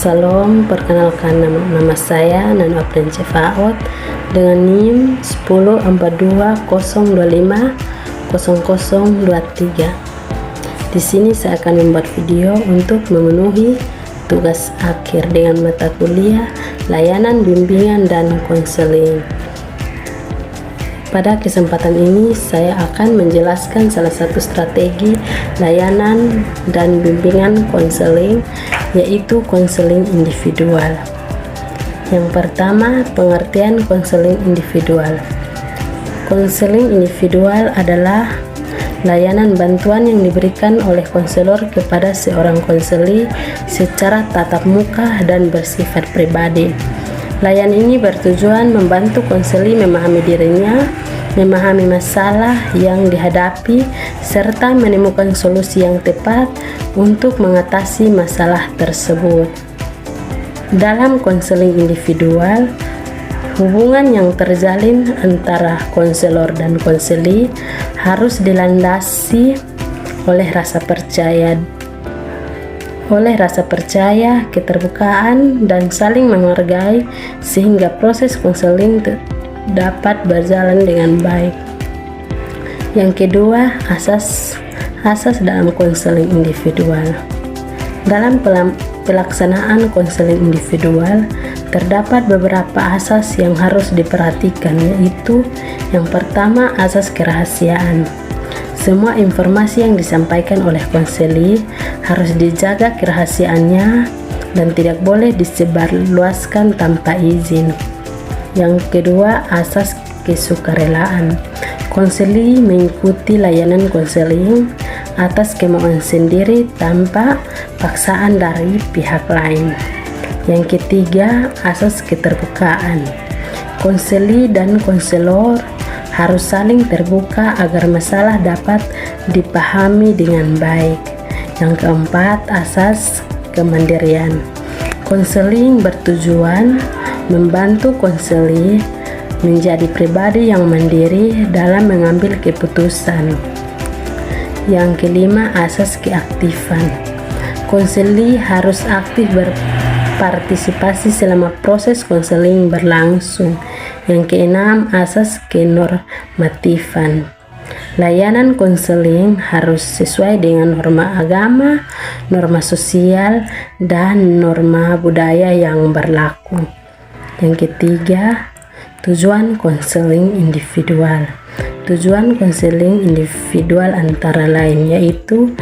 Salam, perkenalkan nama saya Nana Prince Faot dengan NIM 14220250023. Di sini saya akan membuat video untuk memenuhi tugas akhir dengan mata kuliah layanan bimbingan dan konseling. Pada kesempatan ini saya akan menjelaskan salah satu strategi layanan dan bimbingan konseling, yaitu konseling individual. Yang pertama, pengertian konseling individual. Konseling individual adalah layanan bantuan yang diberikan oleh konselor kepada seorang konseli secara tatap muka dan bersifat pribadi. Layanan ini bertujuan membantu konseli memahami dirinya, memahami masalah yang dihadapi, serta menemukan solusi yang tepat untuk mengatasi masalah tersebut. Dalam konseling individual, hubungan yang terjalin antara konselor dan konseli harus dilandasi oleh rasa percaya, keterbukaan, dan saling menghargai sehingga proses konseling dapat berjalan dengan baik. Yang kedua, asas dalam konseling individual. Dalam pelaksanaan konseling individual, terdapat beberapa asas yang harus diperhatikan, yaitu yang pertama, asas kerahasiaan. Semua informasi yang disampaikan oleh konseli harus dijaga kerahasiaannya dan tidak boleh disebarluaskan tanpa izin. Yang kedua, asas kesukarelaan. Konseli mengikuti layanan konseling atas kemauan sendiri tanpa paksaan dari pihak lain. Yang ketiga, asas keterbukaan. Konseli dan konselor harus saling terbuka agar masalah dapat dipahami dengan baik. Yang keempat, asas kemandirian. Konseling bertujuan membantu konseli menjadi pribadi yang mandiri dalam mengambil keputusan. Yang kelima, asas keaktifan. Konseli harus aktif berpartisipasi selama proses konseling berlangsung. Yang keenam, asas kenormatifan. Layanan konseling harus sesuai dengan norma agama, norma sosial, dan norma budaya yang berlaku. Yang ketiga, tujuan konseling individual. Tujuan konseling individual antara lain yaitu: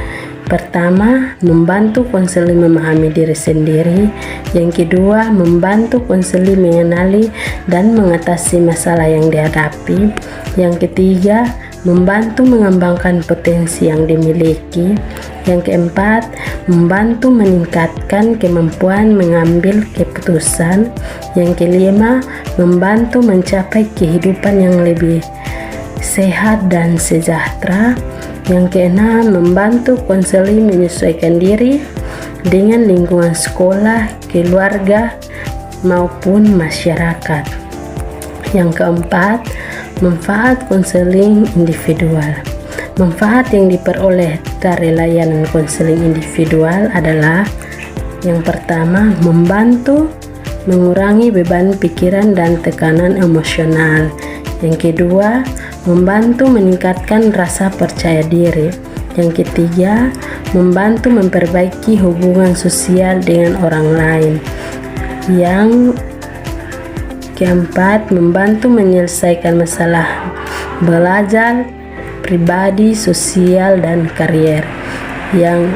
pertama, membantu konseli memahami diri sendiri. Yang kedua, membantu konseli mengenali dan mengatasi masalah yang dihadapi. Yang ketiga, membantu mengembangkan potensi yang dimiliki. Yang keempat, membantu meningkatkan kemampuan mengambil keputusan. Yang kelima, membantu mencapai kehidupan yang lebih sehat dan sejahtera. Yang keenam, membantu konseli menyesuaikan diri dengan lingkungan sekolah, keluarga, maupun masyarakat. Yang keempat, manfaat konseling individual. Manfaat yang diperoleh dari layanan konseling individual adalah: yang pertama, membantu mengurangi beban pikiran dan tekanan emosional. Yang kedua, membantu meningkatkan rasa percaya diri. Yang ketiga, membantu memperbaiki hubungan sosial dengan orang lain. Yang keempat, membantu menyelesaikan masalah belajar, pribadi, sosial, dan karier. Yang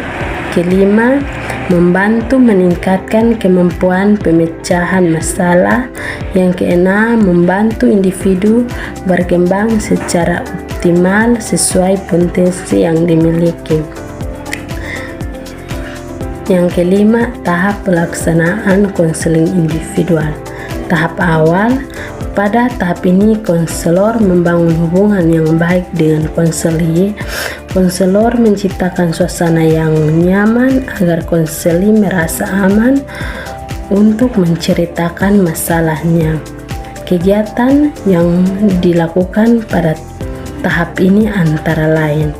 kelima, membantu meningkatkan kemampuan pemecahan masalah. Yang keenam, membantu individu berkembang secara optimal sesuai potensi yang dimiliki. Yang kelima, tahap pelaksanaan konseling individual. Tahap awal. Pada tahap ini, konselor membangun hubungan yang baik dengan konseli. Konselor menciptakan suasana yang nyaman agar konseli merasa aman untuk menceritakan masalahnya. Kegiatan yang dilakukan pada tahap ini antara lain: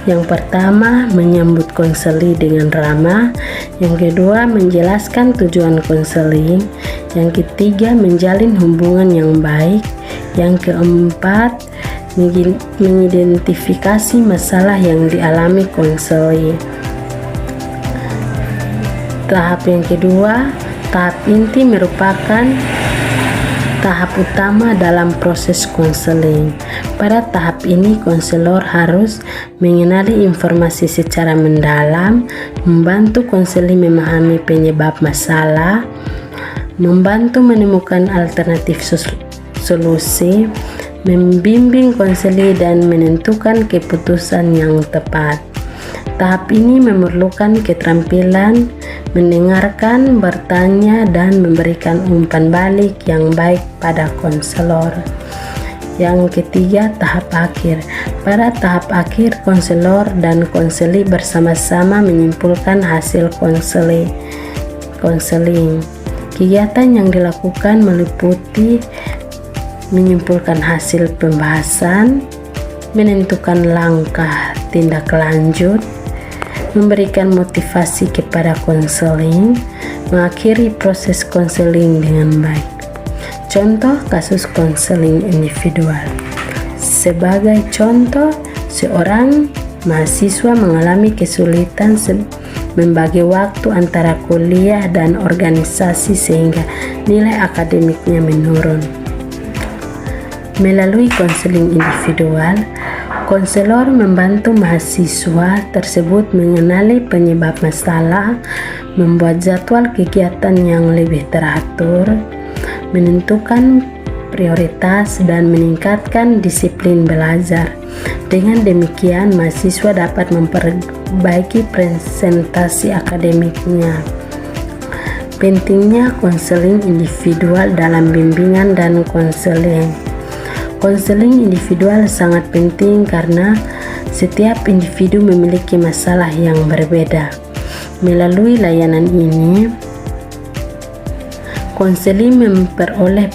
Yang pertama, menyambut konseli dengan ramah. Yang kedua, menjelaskan tujuan konseling. Yang ketiga, menjalin hubungan yang baik. Yang keempat, mengidentifikasi masalah yang dialami konselor. Tahap yang kedua, tahap inti merupakan tahap utama dalam proses konseling. Pada tahap ini, konselor harus mengenali informasi secara mendalam, membantu konseling memahami penyebab masalah, membantu menemukan alternatif solusi, membimbing konseling dan menentukan keputusan yang tepat. Tahap ini memerlukan keterampilan mendengarkan, bertanya, dan memberikan umpan balik yang baik pada konselor. Yang ketiga, tahap akhir. Pada tahap akhir, konselor dan konseli bersama-sama menyimpulkan hasil konseling. Kegiatan yang dilakukan meliputi menyimpulkan hasil pembahasan, menentukan langkah tindak lanjut, memberikan motivasi kepada konseling, mengakhiri proses konseling dengan baik. Contoh kasus konseling individual. Sebagai contoh, seorang mahasiswa mengalami kesulitan membagi waktu antara kuliah dan organisasi sehingga nilai akademiknya menurun. Melalui konseling individual, konselor membantu mahasiswa tersebut mengenali penyebab masalah, membuat jadwal kegiatan yang lebih teratur, menentukan prioritas, dan meningkatkan disiplin belajar. Dengan demikian, mahasiswa dapat memperbaiki presentasi akademiknya. Pentingnya konseling individual dalam bimbingan dan konseling. Konseling individual sangat penting karena setiap individu memiliki masalah yang berbeda. Melalui layanan ini, konseling memperoleh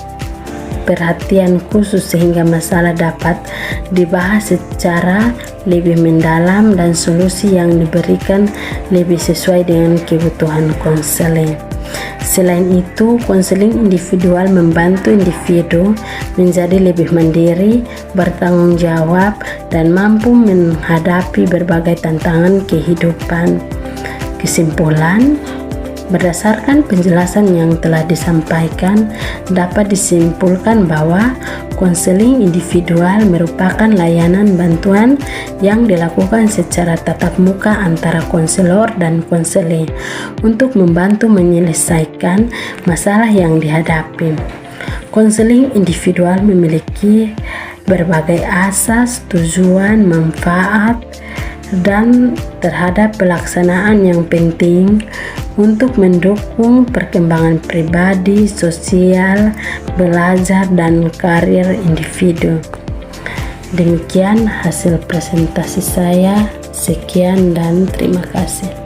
perhatian khusus sehingga masalah dapat dibahas secara lebih mendalam dan solusi yang diberikan lebih sesuai dengan kebutuhan konseling. Selain itu, konseling individual membantu individu menjadi lebih mandiri, bertanggung jawab, dan mampu menghadapi berbagai tantangan kehidupan. Kesimpulan, berdasarkan penjelasan yang telah disampaikan, dapat disimpulkan bahwa konseling individual merupakan layanan bantuan yang dilakukan secara tatap muka antara konselor dan konseli untuk membantu menyelesaikan masalah yang dihadapi. Konseling individual memiliki berbagai asas, tujuan, manfaat, dan terhadap pelaksanaan yang penting untuk mendukung perkembangan pribadi, sosial, belajar, dan karir individu. Demikian hasil presentasi saya. Sekian dan terima kasih.